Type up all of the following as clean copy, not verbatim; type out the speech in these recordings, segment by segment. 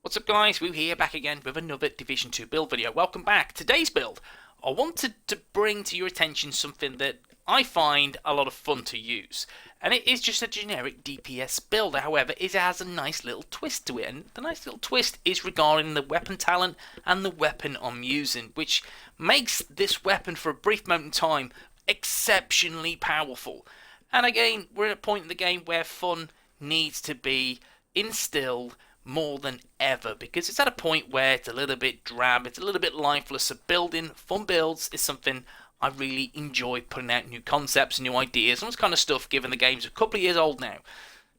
What's up guys, WOOO here, back again with another Division 2 build video. Welcome back. Today's build, I wanted to bring to your attention something that I find a lot of fun to use. And it is just a generic DPS build, however, it has a nice little twist to it. And the nice little twist is regarding the weapon talent and the weapon I'm using, which makes this weapon for a brief moment in time exceptionally powerful. And again, we're at a point in the game where fun needs to be instilled more than ever, because it's at a point where it's a little bit drab, it's a little bit lifeless. So building fun builds is something I really enjoy, putting out new concepts and new ideas and all this kind of stuff, given the game's a couple of years old now.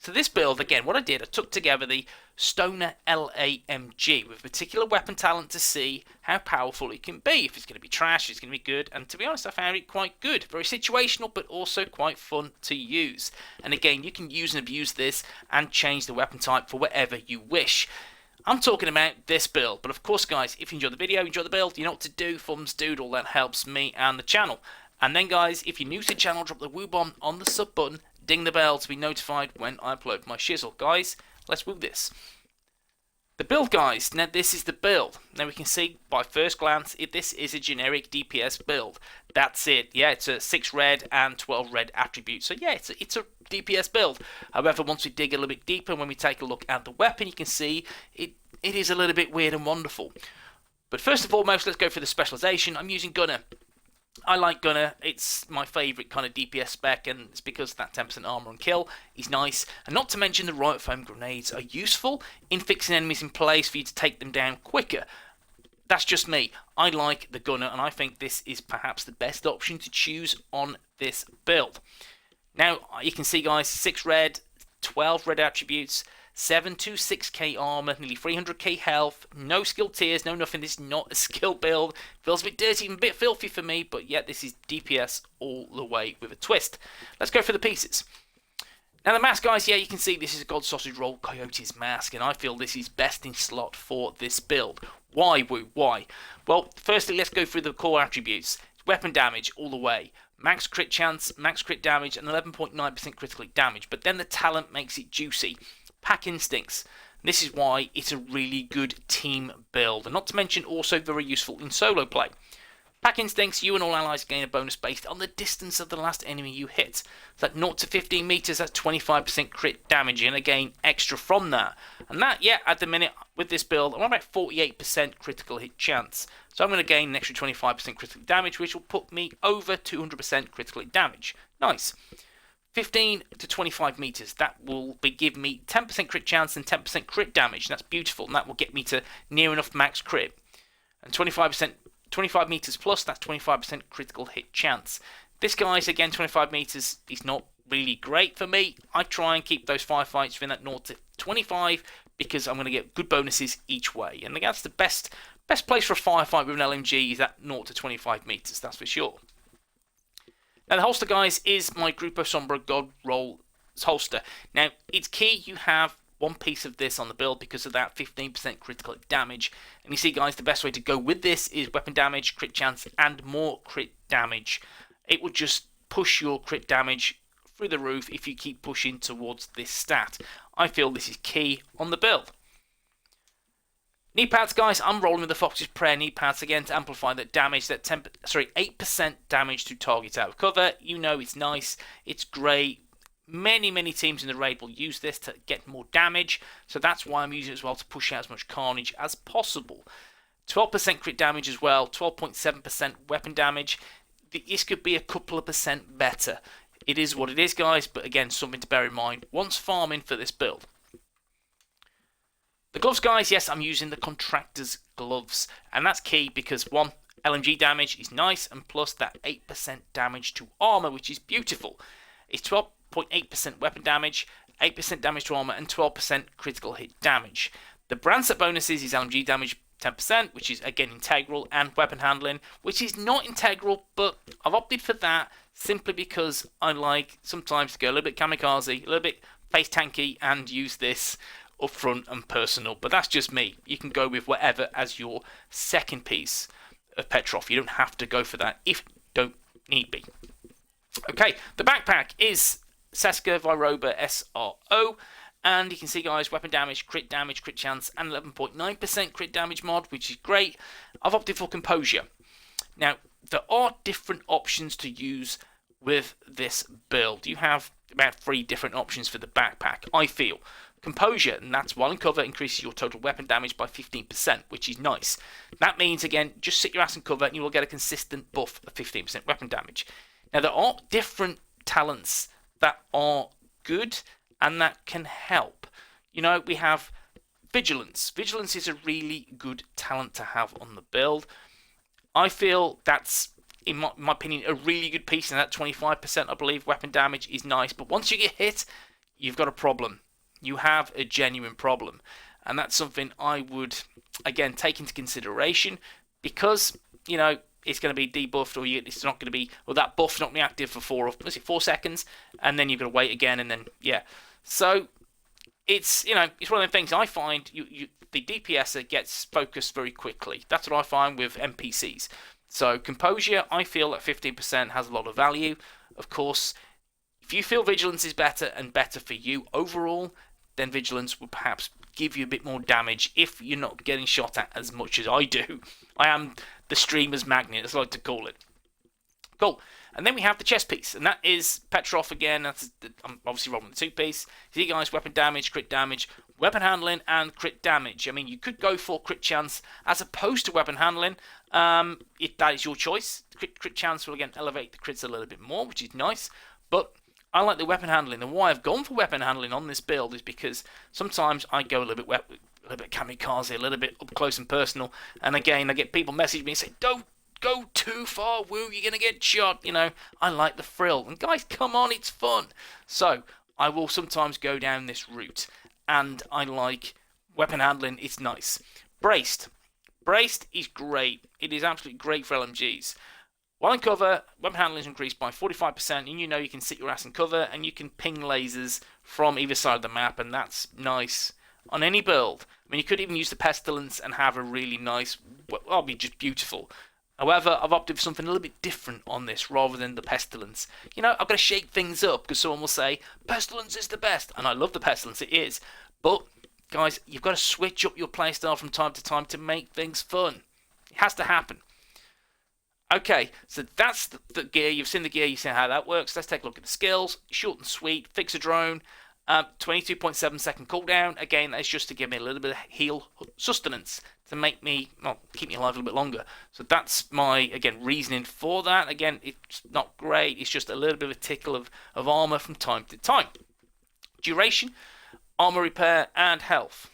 So this build, again, what I did, I took together the STONER LAMG with particular weapon talent to see how powerful it can be. If it's going to be trash, it's going to be good, and to be honest, I found it quite good. Very situational, but also quite fun to use. And again, you can use and abuse this and change the weapon type for whatever you wish. I'm talking about this build, but of course, guys, if you enjoy the video, enjoy the build, you know what to do, thumbs doodle, that helps me and the channel. And then, guys, if you're new to the channel, drop the WOOO bomb on the sub button, ding the bell to be notified when I upload my shizzle. Guys, let's WOOO this. The build, guys, now this is the build. Now we can see by first glance, this is a generic DPS build. That's it. Yeah, it's a 6 red and 12 red attributes. So yeah, it's a DPS build. However, once we dig a little bit deeper, when we take a look at the weapon, you can see it is a little bit weird and wonderful. But first and foremost, let's go for the specialization. I'm using Gunner. I like Gunner, it's my favourite kind of DPS spec, and it's because that 10% armor and kill is nice. And not to mention the riot foam grenades are useful in fixing enemies in place for you to take them down quicker. That's just me. I like the Gunner, and I think this is perhaps the best option to choose on this build. Now, you can see, guys, 6 red, 12 red attributes, 7 to 6k armor, nearly 300k health, no skill tiers, no nothing. This is not a skill build. Feels a bit dirty, even a bit filthy for me, but yet this is DPS all the way with a twist. Let's go for the pieces. Now the mask, guys, yeah, you can see this is a God Sausage Roll Coyote's mask, and I feel this is best in slot for this build. Why, WOOO? Why? Well, firstly, let's go through the core attributes. Weapon damage all the way. Max crit chance, max crit damage, and 11.9% critical damage. But then the talent makes it juicy. Pack instincts. This is why it's a really good team build, and not to mention also very useful in solo play. Pack instincts, you and all allies gain a bonus based on the distance of the last enemy you hit. So that 0 to 15 meters, that's 25% crit damage, and again extra from that. And that, yeah, at the minute with this build, I'm about 48% critical hit chance. So I'm going to gain an extra 25% critical damage, which will put me over 200% critical hit damage. Nice. 15 to 25 meters, that will give me 10% crit chance and 10% crit damage. That's beautiful, and that will get me to near enough max crit. And 25% 25 meters plus, that's 25% critical hit chance. This, guys, again, 25 meters is not really great for me. I try and keep those firefights within that 0 to 25 because I'm going to get good bonuses each way. And that's the best place for a firefight with an LMG is that 0 to 25 meters, that's for sure. Now the holster, guys, is my Grupo Sombra God Roll holster. Now it's key you have one piece of this on the build because of that 15% critical damage. And you see, guys, the best way to go with this is weapon damage, crit chance, and more crit damage. It will just push your crit damage through the roof if you keep pushing towards this stat. I feel this is key on the build. Knee pads, guys, I'm rolling with the Fox's Prayer knee pads again to amplify that damage, that 8% damage to targets out of cover. You know it's nice, it's great. Many teams in the raid will use this to get more damage, so that's why I'm using it as well to push out as much carnage as possible. 12% crit damage as well, 12.7% weapon damage. This could be a couple of percent better. It is what it is, guys, but again, something to bear in mind once farming for this build. The gloves, guys, yes, I'm using the Contractor's gloves, and that's key because, one, LMG damage is nice, and plus that 8% damage to armor, which is beautiful. It's 12.8% weapon damage, 8% damage to armor, and 12% critical hit damage. The brand set bonuses is LMG damage 10%, which is again integral, and weapon handling, which is not integral, but I've opted for that simply because I like sometimes to go a little bit kamikaze, a little bit face tanky, and use this upfront and personal. But that's just me. You can go with whatever as your second piece of Petra. You don't have to go for that if you don't need be. Okay, the backpack is Seska Viroba SRO, And you can see, guys, weapon damage, crit chance, and 11.9% crit damage mod, which is great. I've opted for Composure. Now, there are different options to use with this build. You have about 3 different options for the backpack, I feel. Composure, and that's while in cover, increases your total weapon damage by 15%, which is nice. That means, again, just sit your ass in cover and you will get a consistent buff of 15% weapon damage. Now, there are different talents that are good and that can help. You know, we have Vigilance. Vigilance is a really good talent to have on the build. I feel that's, in my opinion, a really good piece, and that 25%, I believe, weapon damage is nice. But once you get hit, you've got a problem. You have a genuine problem. And that's something I would, again, take into consideration, because, you know, it's going to be debuffed, or it's not going to be, or that buff's not going to be active for 4 seconds, and then you've got to wait again, and then, yeah. So, it's, you know, it's one of the things I find, the DPSer gets focused very quickly. That's what I find with NPCs. So, Composure, I feel that 15% has a lot of value. Of course, if you feel Vigilance is better and better for you overall, then Vigilance will perhaps give you a bit more damage if you're not getting shot at as much as I do. I am the streamer's magnet, as I like to call it. Cool. And then we have the chest piece, and that is Petra again. I'm obviously rolling the 2-piece. See, guys, weapon damage, crit damage, weapon handling, and crit damage. I mean, you could go for crit chance as opposed to weapon handling. If that is your choice. Crit chance will, again, elevate the crits a little bit more, which is nice. But I like the weapon handling, and why I've gone for weapon handling on this build is because sometimes I go a little bit kamikaze, a little bit up close and personal, and again, I get people message me and say, don't go too far, woo, you're going to get shot, you know. I like the thrill, and guys, come on, it's fun. So, I will sometimes go down this route, and I like weapon handling, it's nice. Braced is great, it is absolutely great for LMGs. While in cover, weapon handling is increased by 45%, and you know you can sit your ass in cover, and you can ping lasers from either side of the map, and that's nice on any build. I mean, you could even use the Pestilence and have a really nice, well, it'll be just beautiful. However, I've opted for something a little bit different on this, rather than the Pestilence. You know, I've got to shake things up, because someone will say, Pestilence is the best, and I love the Pestilence, it is. But, guys, you've got to switch up your playstyle from time to time to make things fun. It has to happen. Okay, so that's the gear. You've seen the gear, you've seen how that works. Let's take a look at the skills. Short and sweet. Fix a drone. 22.7 second cooldown. Again, that's just to give me a little bit of heal sustenance to make me, well, keep me alive a little bit longer. So that's my, again, reasoning for that. Again, it's not great. It's just a little bit of a tickle of armor from time to time. Duration, armor repair, and health.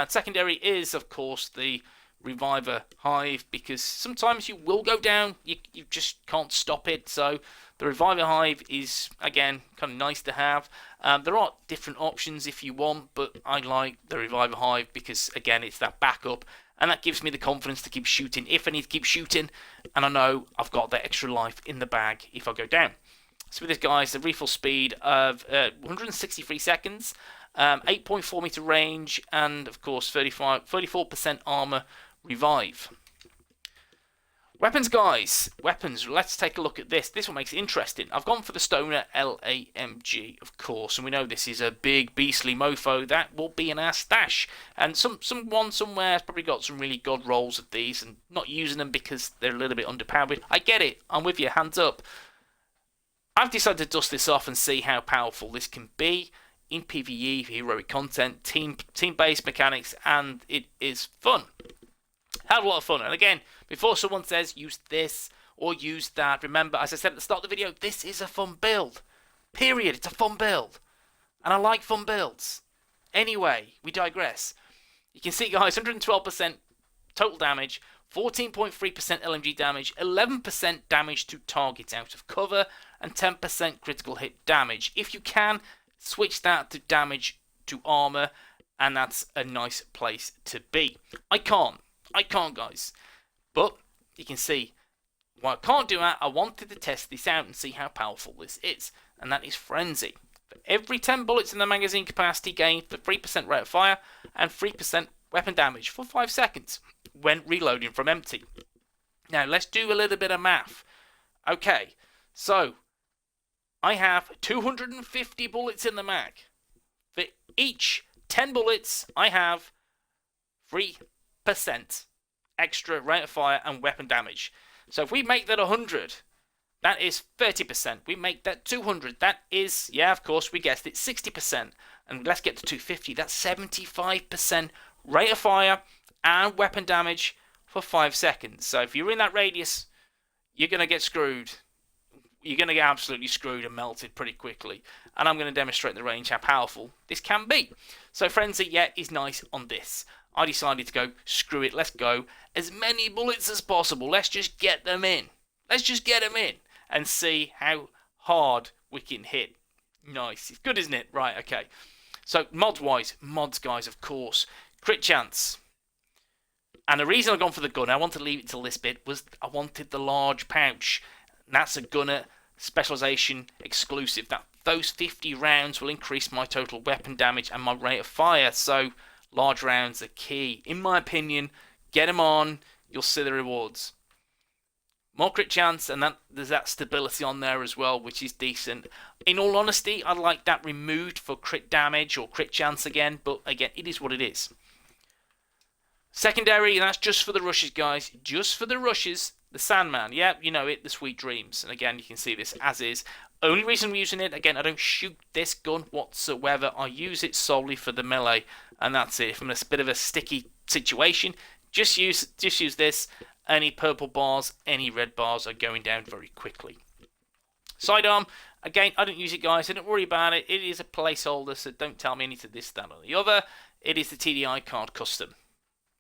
Secondary is, of course, the Reviver Hive, because sometimes you will go down, you just can't stop it. So the Reviver Hive is, again, kind of nice to have. There are different options if you want, but I like the Reviver Hive because, again, it's that backup, and that gives me the confidence to keep shooting if I need to keep shooting, and I know I've got that extra life in the bag if I go down. So with this, guys, the refill speed of 163 seconds, 8.4 meter range, and of course 34% armor revive. Weapons, guys. Weapons. Let's take a look at this. This one makes it interesting. I've gone for the Stoner LAMG, of course, and we know this is a big beastly mofo that will be in our stash. And someone somewhere has probably got some really god rolls of these and not using them because they're a little bit underpowered. I get it. I'm with you. Hands up. I've decided to dust this off and see how powerful this can be in PvE, heroic content, team-based mechanics, and it is fun. Had a lot of fun. And again, before someone says use this or use that, remember, as I said at the start of the video, this is a fun build. Period. It's a fun build. And I like fun builds. Anyway, we digress. You can see, guys, 112% total damage, 14.3% LMG damage, 11% damage to targets out of cover, and 10% critical hit damage. If you can, switch that to damage to armor, and that's a nice place to be. I can't, guys. But you can see, while I can't do that, I wanted to test this out and see how powerful this is, and that is Frenzy. For every 10 bullets in the magazine capacity, gain for 3% rate of fire and 3% weapon damage for 5 seconds when reloading from empty. Now, let's do a little bit of math. Okay, so I have 250 bullets in the mag. For each 10 bullets, I have 3% extra rate of fire and weapon damage. So if we make that 100, that is 30%. We make that 200, that is, yeah, of course, we guessed it, 60%. And let's get to 250, that's 75% rate of fire and weapon damage for 5 seconds. So if you're in that radius, you're going to get screwed. You're going to get absolutely screwed and melted pretty quickly. And I'm going to demonstrate the range how powerful this can be. So Frenzy, yeah, is nice on this. I decided to go, screw it, let's go as many bullets as possible. Let's just get them in. Let's just get them in and see how hard we can hit. Nice. It's good, isn't it? Right, okay. So mods-wise, mods, guys, of course. Crit chance. And the reason I've gone for the gun, I wanted to leave it till this bit, was I wanted the large pouch. And that's a gunner specialization exclusive. Those 50 rounds will increase my total weapon damage and my rate of fire. So large rounds are key. In my opinion, get them on, you'll see the rewards. More crit chance, and there's that stability on there as well, which is decent. In all honesty, I like that removed for crit damage or crit chance again, but again, it is what it is. Secondary, and that's just for the rushes, guys. Just for the rushes. The Sandman, yeah, you know it, the Sweet Dreams. And again, you can see this as is. Only reason I'm using it, again, I don't shoot this gun whatsoever. I use it solely for the melee, and that's it. If I'm in a bit of a sticky situation, just use this. Any purple bars, any red bars are going down very quickly. Sidearm, again, I don't use it, guys, so don't worry about it. It is a placeholder, so don't tell me anything this, that, or the other. It is the TDI card custom.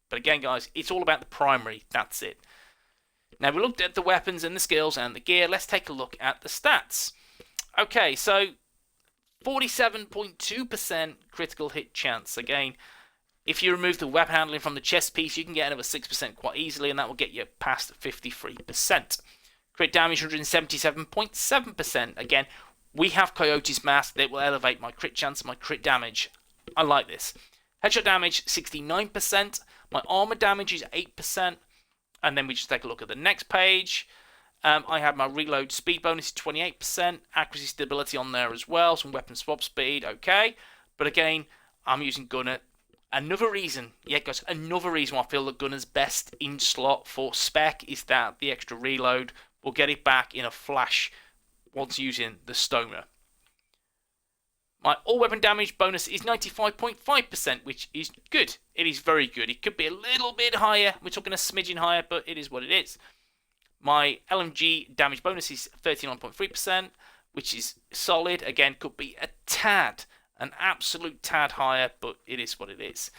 But again, guys, it's all about the primary. That's it. Now, we looked at the weapons and the skills and the gear. Let's take a look at the stats. Okay, so 47.2% critical hit chance. Again, if you remove the weapon handling from the chest piece, you can get another 6% quite easily, and that will get you past 53%. Crit damage, 177.7%. Again, we have Coyote's Mask. That will elevate my crit chance and my crit damage. I like this. Headshot damage, 69%. My armor damage is 8%. And then we just take a look at the next page. I have my reload speed bonus, 28%. Accuracy stability on there as well. Some weapon swap speed, okay. But again, I'm using Gunner. Another reason, yeah guys, another reason why I feel that Gunner's best in slot for spec is that the extra reload will get it back in a flash once using the Stoner. My all-weapon damage bonus is 95.5%, which is good. It is very good. It could be a little bit higher. We're talking a smidgen higher, but it is what it is. My LMG damage bonus is 39.3%, which is solid. Again, could be a tad, an absolute tad higher, but it is what it is.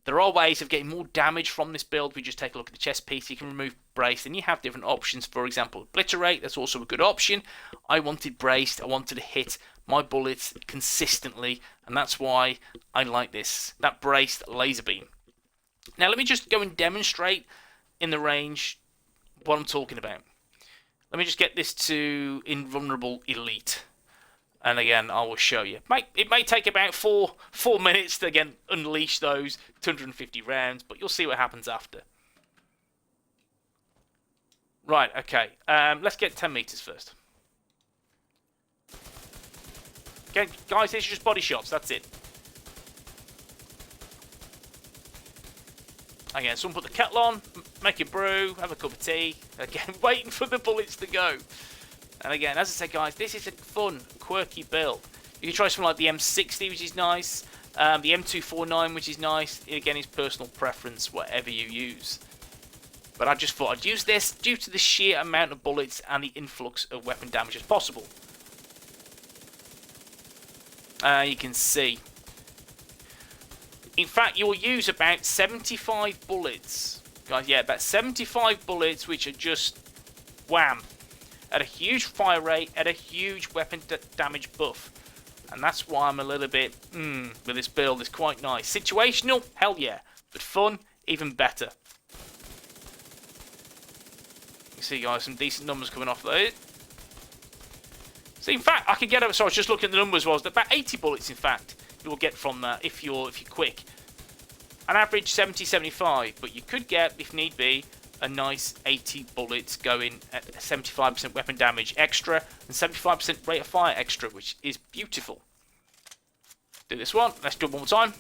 There are ways of getting more damage from this build. If we just take a look at the chest piece, you can remove Braced, and you have different options. For example, Obliterate, that's also a good option. I wanted Braced. I wanted to hit my bullets consistently, and that's why I like this, that Braced laser beam. Now let me just go and demonstrate in the range what I'm talking about. Let me just get this to Invulnerable Elite, and again I will show you. It may take about four minutes to again unleash those 250 rounds, but you'll see what happens after. Right, okay, let's get 10 meters first. Okay, guys, these are just body shots, that's it. Again, someone put the kettle on, make a brew, have a cup of tea. Again, waiting for the bullets to go. And again, as I said, guys, this is a fun, quirky build. You can try something like the M60, which is nice. The M249, which is nice. Again, it's personal preference, whatever you use. But I just thought I'd use this due to the sheer amount of bullets and the influx of weapon damage as possible. You can see. In fact, you'll use about 75 bullets. Guys, yeah, about 75 bullets, which are just wham. At a huge fire rate, at a huge weapon damage buff. And that's why I'm a little bit, with this build. It's quite nice. Situational, hell yeah. But fun, even better. You see, guys, some decent numbers coming off there. So, in fact, I could get over. So I was just looking at the numbers. Was about 80 bullets, in fact, you will get from that if you're quick. An average 70-75, but you could get, if need be, a nice 80 bullets going at 75% weapon damage extra and 75% rate of fire extra, which is beautiful. do this one. Let's do it one more time.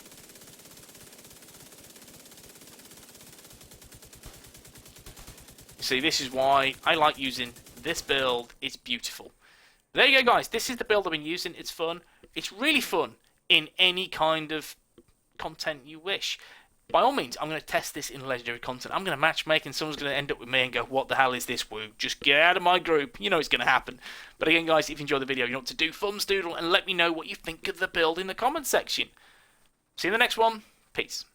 See, this is why I like using this build. It's beautiful. There you go, guys. This is the build I've been using. It's fun. It's really fun in any kind of content you wish. By all means, I'm going to test this in legendary content. I'm going to matchmake and someone's going to end up with me and go, what the hell is this, WOO? Just get out of my group. You know it's going to happen. But again, guys, if you enjoyed the video, you know what to do. Thumbs doodle and let me know what you think of the build in the comments section. See you in the next one. Peace.